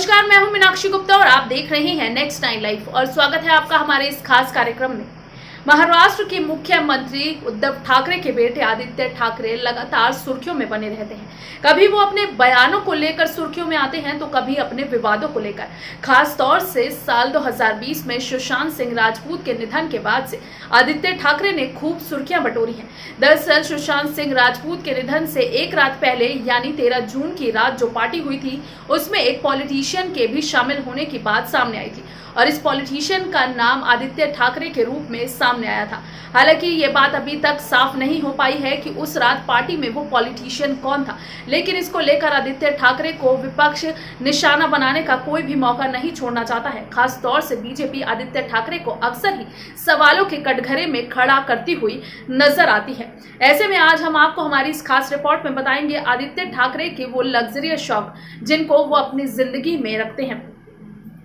नमस्कार, मैं हूं मीनाक्षी गुप्ता और आप देख रहे हैं नेक्स्ट 9 लाइव और स्वागत है आपका हमारे इस खास कार्यक्रम में। महाराष्ट्र के मुख्यमंत्री उद्धव ठाकरे के बेटे आदित्य ठाकरे लगातार सुर्खियों में बने रहते हैं। कभी वो अपने बयानों को लेकर सुर्खियों में आते हैं तो कभी अपने विवादों को लेकर। खास तौर से साल 2020 में सुशांत सिंह राजपूत के निधन के बाद से आदित्य ठाकरे ने खूब सुर्खियां बटोरी हैं। दरअसल सुशांत सिंह राजपूत के निधन से एक रात पहले यानी 13 जून की रात जो पार्टी हुई थी उसमें एक पॉलिटिशियन के भी शामिल होने की बात सामने आई थी और इस पॉलिटिशियन का नाम आदित्य ठाकरे के रूप में सामने आया था। हालांकि ये बात अभी तक साफ नहीं हो पाई है कि उस रात पार्टी में वो पॉलिटिशियन कौन था, लेकिन इसको लेकर आदित्य ठाकरे को विपक्ष निशाना बनाने का कोई भी मौका नहीं छोड़ना चाहता है। खास तौर से बीजेपी आदित्य ठाकरे को अक्सर ही सवालों के कटघरे में खड़ा करती हुई नजर आती है। ऐसे में आज हम आपको हमारी इस खास रिपोर्ट में बताएंगे आदित्य ठाकरे के वो लग्जरियस शौक जिनको वो अपनी जिंदगी में रखते हैं।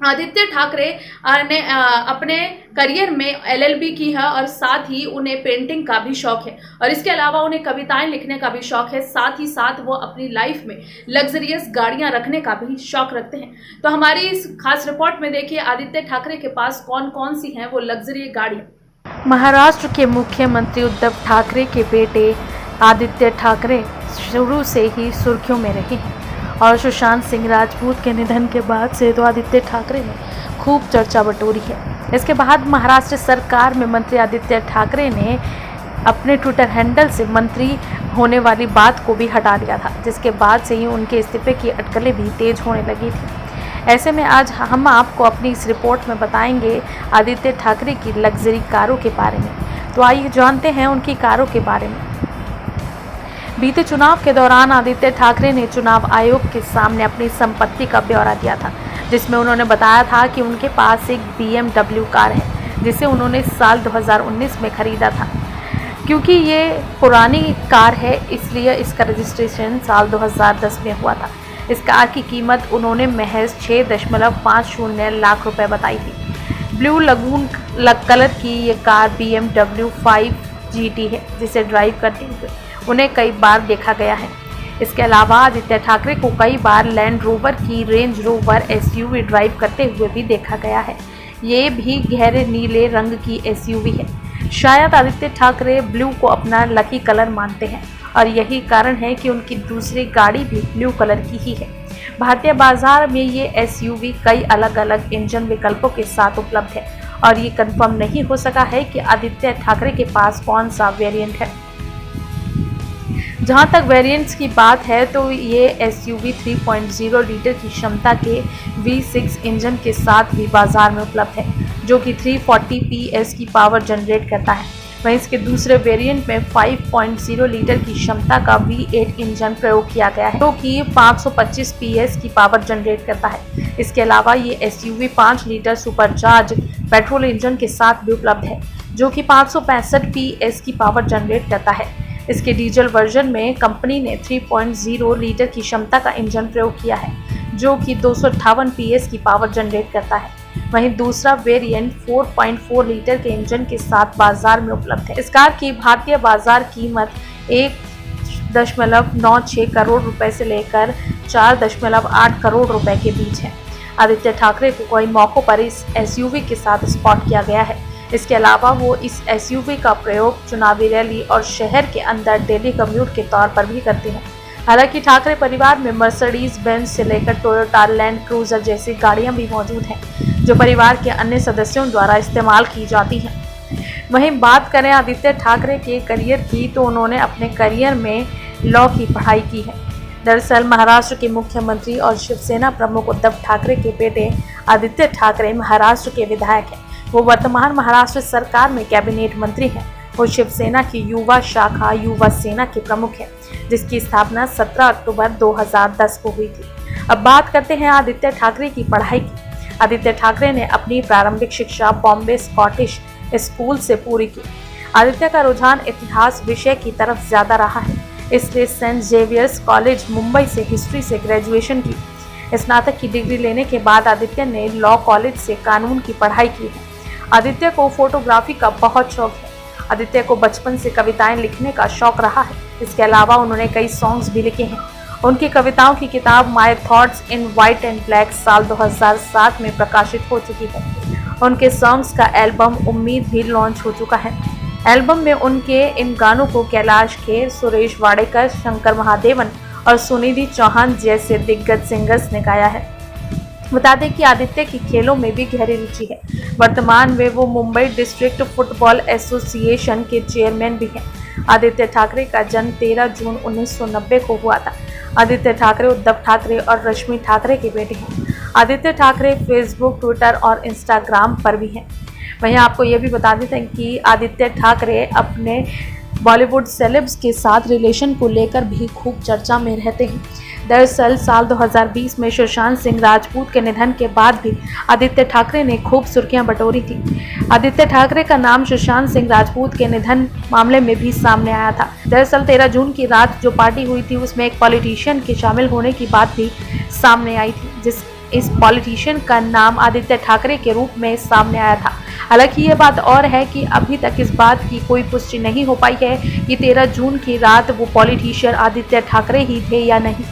आदित्य ठाकरे ने अपने करियर में LLB की है और साथ ही उन्हें पेंटिंग का भी शौक है और इसके अलावा उन्हें कविताएं लिखने का भी शौक है। साथ ही साथ वो अपनी लाइफ में लग्जरियस गाड़ियां रखने का भी शौक रखते हैं। तो हमारी इस खास रिपोर्ट में देखिए आदित्य ठाकरे के पास कौन कौन सी हैं वो लग्जरी गाड़ियां। महाराष्ट्र के मुख्यमंत्री उद्धव ठाकरे के बेटे आदित्य ठाकरे शुरू से ही सुर्खियों में रहे हैं और सुशांत सिंह राजपूत के निधन के बाद से तो आदित्य ठाकरे ने खूब चर्चा बटोरी है। इसके बाद महाराष्ट्र सरकार में मंत्री आदित्य ठाकरे ने अपने ट्विटर हैंडल से मंत्री होने वाली बात को भी हटा दिया था, जिसके बाद से ही उनके इस्तीफे की अटकलें भी तेज होने लगी थी। ऐसे में आज हम आपको अपनी इस रिपोर्ट में बताएंगे आदित्य ठाकरे की लग्जरी कारों के बारे में। तो आइए जानते हैं उनकी कारों के बारे में। बीते चुनाव के दौरान आदित्य ठाकरे ने चुनाव आयोग के सामने अपनी संपत्ति का ब्यौरा दिया था, जिसमें उन्होंने बताया था कि उनके पास एक BMW कार है जिसे उन्होंने साल 2019 में खरीदा था। क्योंकि ये पुरानी कार है इसलिए इसका रजिस्ट्रेशन साल 2010 में हुआ था। इस कार की कीमत उन्होंने महज 6.50 लाख रुपए बताई थी। ब्लू लगून कलर की ये कार BMW 5 GT है जिसे ड्राइव करते हुए उन्हें कई बार देखा गया है। इसके अलावा आदित्य ठाकरे को कई बार लैंड रोवर की रेंज रोवर SUV ड्राइव करते हुए भी देखा गया है। ये भी गहरे नीले रंग की SUV है। शायद आदित्य ठाकरे ब्लू को अपना लकी कलर मानते हैं और यही कारण है कि उनकी दूसरी गाड़ी भी ब्लू कलर की ही है। भारतीय बाजार में ये SUV कई अलग अलग इंजन विकल्पों के साथ उपलब्ध है और ये कंफर्म नहीं हो सका है कि आदित्य ठाकरे के पास कौन सा वेरिएंट है। जहां तक वेरिएंट्स की बात है तो ये SUV 3.0 लीटर की क्षमता के V6 इंजन के साथ भी बाजार में उपलब्ध है, जो कि 340 PS की पावर जनरेट करता है। वहीं इसके दूसरे वेरिएंट में 5.0 लीटर की क्षमता का V8 इंजन प्रयोग किया गया है, जो कि 525 PS की पावर जनरेट करता है। इसके अलावा ये SUV 5 litre supercharge petrol engine के साथ भी उपलब्ध है, जो कि 565 PS की पावर जनरेट करता है। इसके डीजल वर्जन में कंपनी ने 3.0 लीटर की क्षमता का इंजन प्रयोग किया है, जो कि 258 PS की पावर जनरेट करता है। वहीं दूसरा वेरिएंट 4.4 लीटर के इंजन के साथ बाजार में उपलब्ध है। इस कार की भारतीय बाजार कीमत 1.96 करोड़ रुपए से लेकर 4.8 करोड़ रुपए के बीच है। आदित्य ठाकरे को कई मौकों पर इस SUV के साथ स्पॉट किया गया है। इसके अलावा वो इस SUV का प्रयोग चुनावी रैली और शहर के अंदर डेली कम्यूट के तौर पर भी करते हैं। हालांकि ठाकरे परिवार में मर्सिडीज बेंज से लेकर टोयोटा लैंड क्रूजर जैसी गाड़ियां भी मौजूद हैं, जो परिवार के अन्य सदस्यों द्वारा इस्तेमाल की जाती हैं। वहीं बात करें आदित्य ठाकरे के करियर की तो उन्होंने अपने करियर में लॉ की पढ़ाई की है। दरअसल महाराष्ट्र के मुख्यमंत्री और शिवसेना प्रमुख उद्धव ठाकरे के बेटे आदित्य ठाकरे महाराष्ट्र के विधायक हैं। वो वर्तमान महाराष्ट्र सरकार में कैबिनेट मंत्री हैं। वो शिवसेना की युवा शाखा युवा सेना के प्रमुख हैं, जिसकी स्थापना 17 अक्टूबर 2010 को हुई थी। अब बात करते हैं आदित्य ठाकरे की पढ़ाई की। आदित्य ठाकरे ने अपनी प्रारंभिक शिक्षा बॉम्बे स्कॉटिश स्कूल से पूरी की। आदित्य का रुझान इतिहास विषय की तरफ ज्यादा रहा है, इसलिए सेंट जेवियर्स कॉलेज मुंबई से हिस्ट्री से ग्रेजुएशन की। स्नातक की डिग्री लेने के बाद आदित्य ने लॉ कॉलेज से कानून की पढ़ाई की है। आदित्य को फोटोग्राफी का बहुत शौक है। आदित्य को बचपन से कविताएं लिखने का शौक रहा है। इसके अलावा उन्होंने कई सॉन्ग्स भी लिखे हैं उनकी कविताओं की किताब my thoughts in white and black साल 2007 में प्रकाशित हो चुकी है। उनके सॉन्ग्स का एल्बम उम्मीद भी लॉन्च हो चुका है। एल्बम में उनके इन गानों को कैलाश खेर, सुरेश वाडेकर, शंकर महादेवन और सुनिधि चौहान जैसे दिग्गज सिंगर्स ने गाया है। बता दें कि आदित्य की खेलों में भी गहरी रुचि है। वर्तमान में वो मुंबई डिस्ट्रिक्ट फुटबॉल एसोसिएशन के चेयरमैन भी हैं। आदित्य ठाकरे का जन्म 13 जून 1990 को हुआ था। आदित्य ठाकरे उद्धव ठाकरे और रश्मि ठाकरे के बेटे हैं। आदित्य ठाकरे फेसबुक, ट्विटर और इंस्टाग्राम पर भी हैं। वहीं आपको ये भी बता देते हैं कि आदित्य ठाकरे अपने बॉलीवुड सेलेब्स के साथ रिलेशन को लेकर भी खूब चर्चा में रहते हैं। दरअसल साल 2020 में सुशांत सिंह राजपूत के निधन के बाद भी आदित्य ठाकरे ने खूब सुर्खियां बटोरी थी। आदित्य ठाकरे का नाम सुशांत सिंह राजपूत के निधन मामले में भी सामने आया था। दरअसल 13 जून की रात जो पार्टी हुई थी उसमें एक पॉलिटिशियन के शामिल होने की बात भी सामने आई थी, इस पॉलिटिशियन का नाम आदित्य ठाकरे के रूप में सामने आया था। हालांकि ये बात और है कि अभी तक इस बात की कोई पुष्टि नहीं हो पाई है कि 13 जून की रात वो पॉलिटिशियन आदित्य ठाकरे ही थे या नहीं।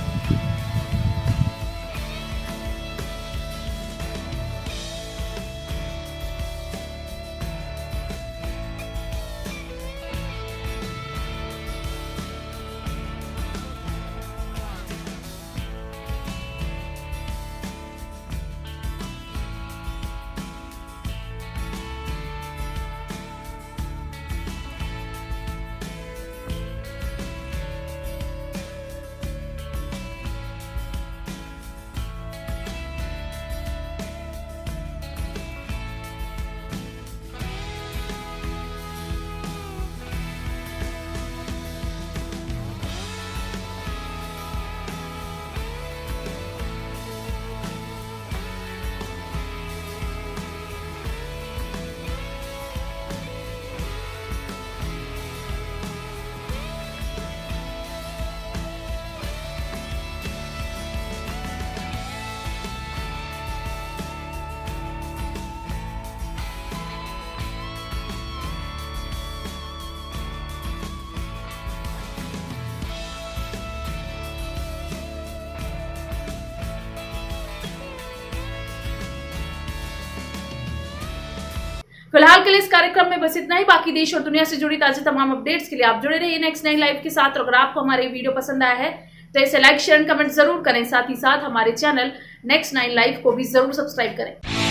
फिलहाल के लिए इस कार्यक्रम में बस इतना ही। बाकी देश और दुनिया से जुड़ी ताजा तमाम अपडेट्स के लिए आप जुड़े रहिए नेक्स्ट 9 लाइव के साथ। और अगर आपको हमारे वीडियो पसंद आया है तो इसे लाइक, शेयर, कमेंट जरूर करें। साथ ही साथ हमारे चैनल नेक्स्ट 9 लाइव को भी जरूर सब्सक्राइब करें।